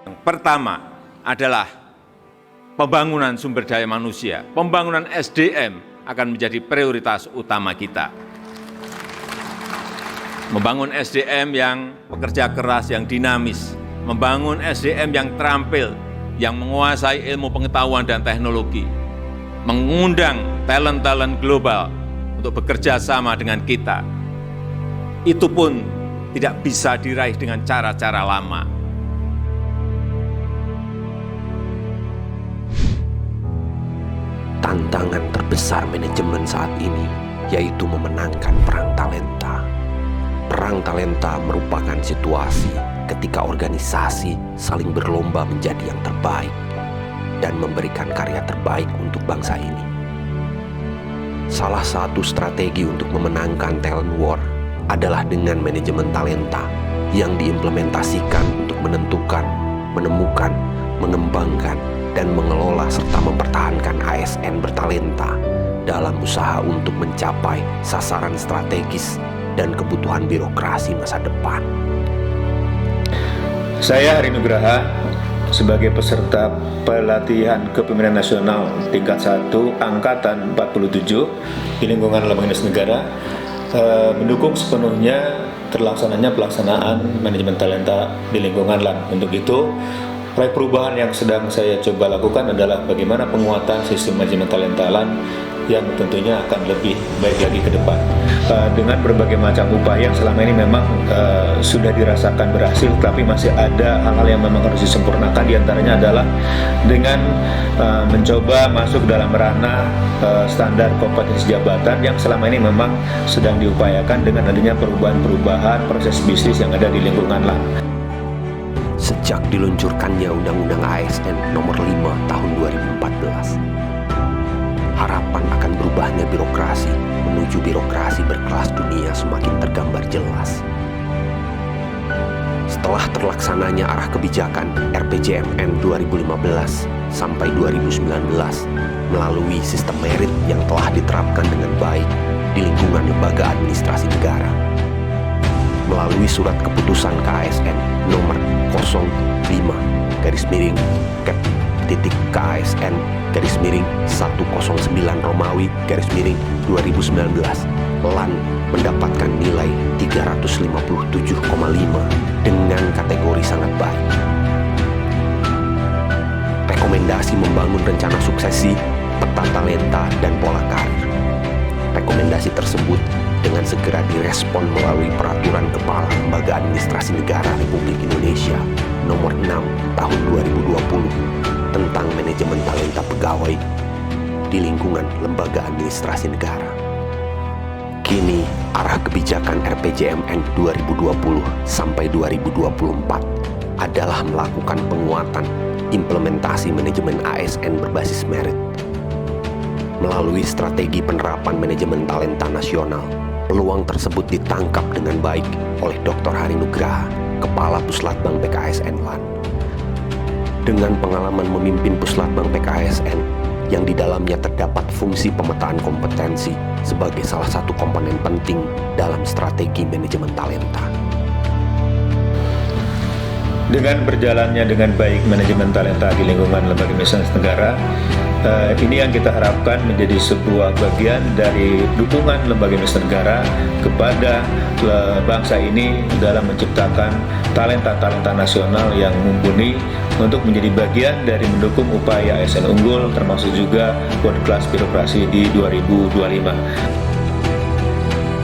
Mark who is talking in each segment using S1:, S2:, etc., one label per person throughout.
S1: Yang pertama adalah pembangunan sumber daya manusia. Pembangunan SDM akan menjadi prioritas utama kita. Membangun SDM yang pekerja keras, yang dinamis, membangun SDM yang terampil, yang menguasai ilmu pengetahuan dan teknologi, mengundang talent-talent global untuk bekerja sama dengan kita. Itu pun tidak bisa diraih dengan cara-cara lama.
S2: Tantangan terbesar manajemen saat ini yaitu memenangkan perang talenta. Perang talenta merupakan situasi ketika organisasi saling berlomba menjadi yang terbaik dan memberikan karya terbaik untuk bangsa ini. Salah satu strategi untuk memenangkan talent war adalah dengan manajemen talenta yang diimplementasikan untuk menentukan, menemukan, mengembangkan, dan mengelola serta mempertahankan ASN bertalenta dalam usaha untuk mencapai sasaran strategis dan kebutuhan birokrasi masa depan.
S3: Saya Hari Nugraha sebagai peserta pelatihan kepemimpinan nasional tingkat 1 Angkatan 47 di lingkungan Lembaga Dinas Negara mendukung sepenuhnya terlaksananya pelaksanaan manajemen talenta di lingkungan LAN. Untuk itu, proyek perubahan yang sedang saya coba lakukan adalah bagaimana penguatan sistem manajemen talenta LAN yang tentunya akan lebih baik lagi ke depan. Dengan berbagai macam upaya yang selama ini memang sudah dirasakan berhasil, tapi masih ada hal-hal yang memang harus disempurnakan. Di antaranya adalah dengan mencoba masuk dalam ranah standar kompetensi jabatan yang selama ini memang sedang diupayakan dengan adanya perubahan-perubahan proses bisnis yang ada di lingkungan LAN.
S2: Sejak diluncurkannya Undang-Undang ASN Nomor 5 Tahun 2014, harapan akan berubahnya birokrasi menuju birokrasi berkelas dunia semakin tergambar jelas. Setelah terlaksananya arah kebijakan RPJMN 2015 sampai 2019 melalui sistem merit yang telah diterapkan dengan baik di lingkungan lembaga administrasi negara, melalui surat keputusan KASN nomor 05-KASN-KAS-109-2019 LAN mendapatkan nilai 357,5 dengan kategori sangat baik. Rekomendasi membangun rencana suksesi, peta talenta, dan pola karir. Rekomendasi tersebut dengan segera direspon melalui Peraturan Kepala Lembaga Administrasi Negara Republik Indonesia Nomor 6 Tahun 2020 tentang manajemen talenta pegawai di lingkungan lembaga administrasi negara. Kini, arah kebijakan RPJMN 2020 sampai 2024 adalah melakukan penguatan implementasi manajemen ASN berbasis merit. Melalui strategi penerapan manajemen talenta nasional, peluang tersebut ditangkap dengan baik oleh Dr. Hari Nugraha, Kepala Puslatbang PKSN LAN. Dengan pengalaman memimpin Puslatbang PKSN yang di dalamnya terdapat fungsi pemetaan kompetensi sebagai salah satu komponen penting dalam strategi manajemen talenta.
S3: Dengan berjalannya dengan baik manajemen talenta di lingkungan lembaga administrasi negara, ini yang kita harapkan menjadi sebuah bagian dari dukungan lembaga administrasi negara kepada bangsa ini dalam menciptakan talenta-talenta nasional yang mumpuni untuk menjadi bagian dari mendukung upaya ASN unggul termasuk juga world class birokrasi di 2025.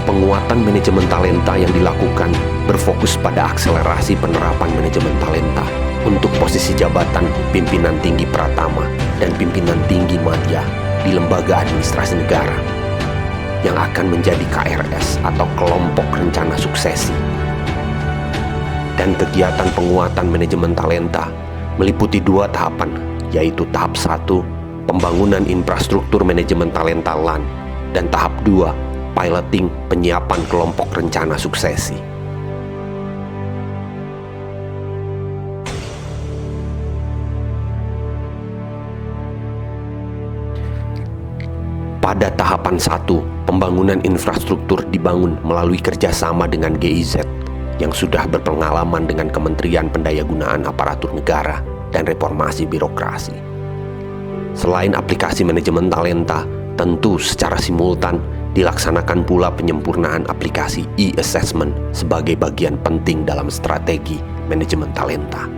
S2: Penguatan manajemen talenta yang dilakukan berfokus pada akselerasi penerapan manajemen talenta untuk posisi jabatan pimpinan tinggi pratama dan pimpinan tinggi madya di lembaga administrasi negara yang akan menjadi KRS atau kelompok rencana suksesi. Dan kegiatan penguatan manajemen talenta meliputi 2 tahapan, yaitu tahap 1, pembangunan infrastruktur manajemen talenta LAN, dan tahap 2, piloting penyiapan kelompok rencana suksesi. Pada tahapan 1, pembangunan infrastruktur dibangun melalui kerjasama dengan GIZ yang sudah berpengalaman dengan Kementerian Pendayagunaan Aparatur Negara dan Reformasi Birokrasi. Selain aplikasi manajemen talenta, tentu secara simultan dilaksanakan pula penyempurnaan aplikasi e-assessment sebagai bagian penting dalam strategi manajemen talenta.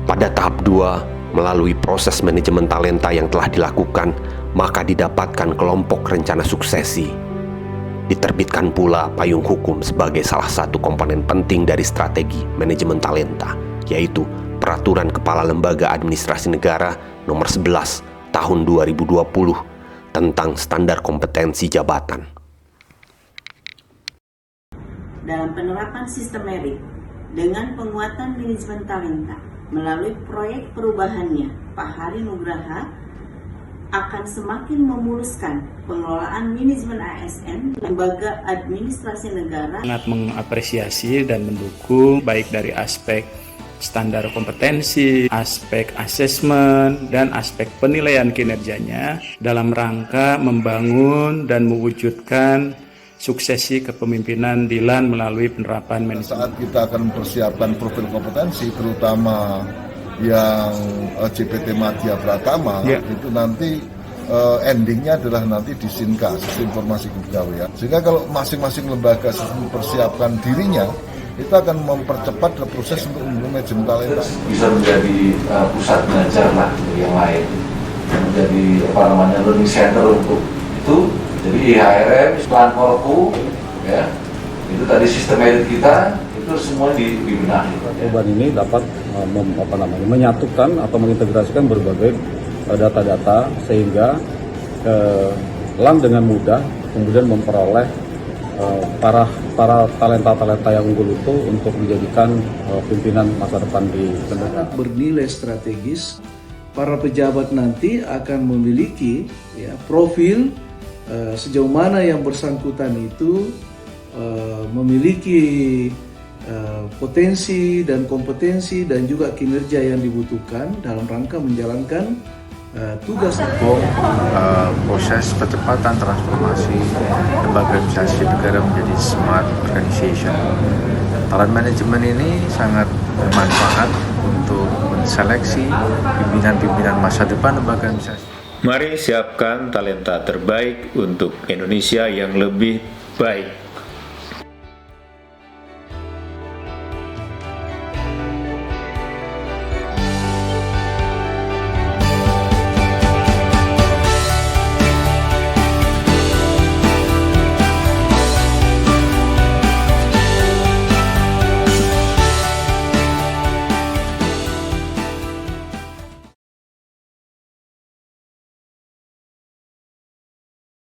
S2: Pada tahap 2, melalui proses manajemen talenta yang telah dilakukan, maka didapatkan kelompok rencana suksesi. Diterbitkan pula payung hukum sebagai salah satu komponen penting dari strategi manajemen talenta, yaitu Peraturan Kepala Lembaga Administrasi Negara Nomor 11 Tahun 2020 tentang standar kompetensi jabatan.
S4: Dalam penerapan sistem merit dengan penguatan manajemen talenta melalui proyek perubahannya, Pak Hari Nugraha akan semakin memuluskan pengelolaan manajemen ASN lembaga administrasi negara.
S5: Sangat mengapresiasi dan mendukung baik dari aspek standar kompetensi, aspek asesmen, dan aspek penilaian kinerjanya dalam rangka membangun dan mewujudkan suksesi kepemimpinan Dilan melalui penerapan manajemen.
S6: Saat kita akan mempersiapkan profil kompetensi, terutama yang CPT Madya Pratama, itu nanti endingnya adalah nanti di SINKA, Sistem Informasi Kepegawaian. Sehingga kalau masing-masing lembaga mempersiapkan dirinya, itu akan mempercepat proses untuk manajemen talenta.
S7: Bisa menjadi pusat belajar lah yang lain, menjadi learning center untuk itu. Jadi IHRM, Plan Korpu, ya, itu tadi sistem merit kita itu semua dibenahi.
S8: Perubahan ini dapat menyatukan atau mengintegrasikan berbagai data-data sehingga LAN dengan mudah kemudian memperoleh para talenta-talenta yang unggul itu untuk dijadikan pimpinan masa depan di negara.
S9: Bernilai strategis, para pejabat nanti akan memiliki profil sejauh mana yang bersangkutan itu memiliki potensi dan kompetensi dan juga kinerja yang dibutuhkan dalam rangka menjalankan tugas.
S10: Proses percepatan transformasi lembaga administrasi negara menjadi smart organization. Talent management ini sangat bermanfaat untuk menseleksi pimpinan-pimpinan masa depan lembaga administrasi.
S3: Mari siapkan talenta terbaik untuk Indonesia yang lebih baik.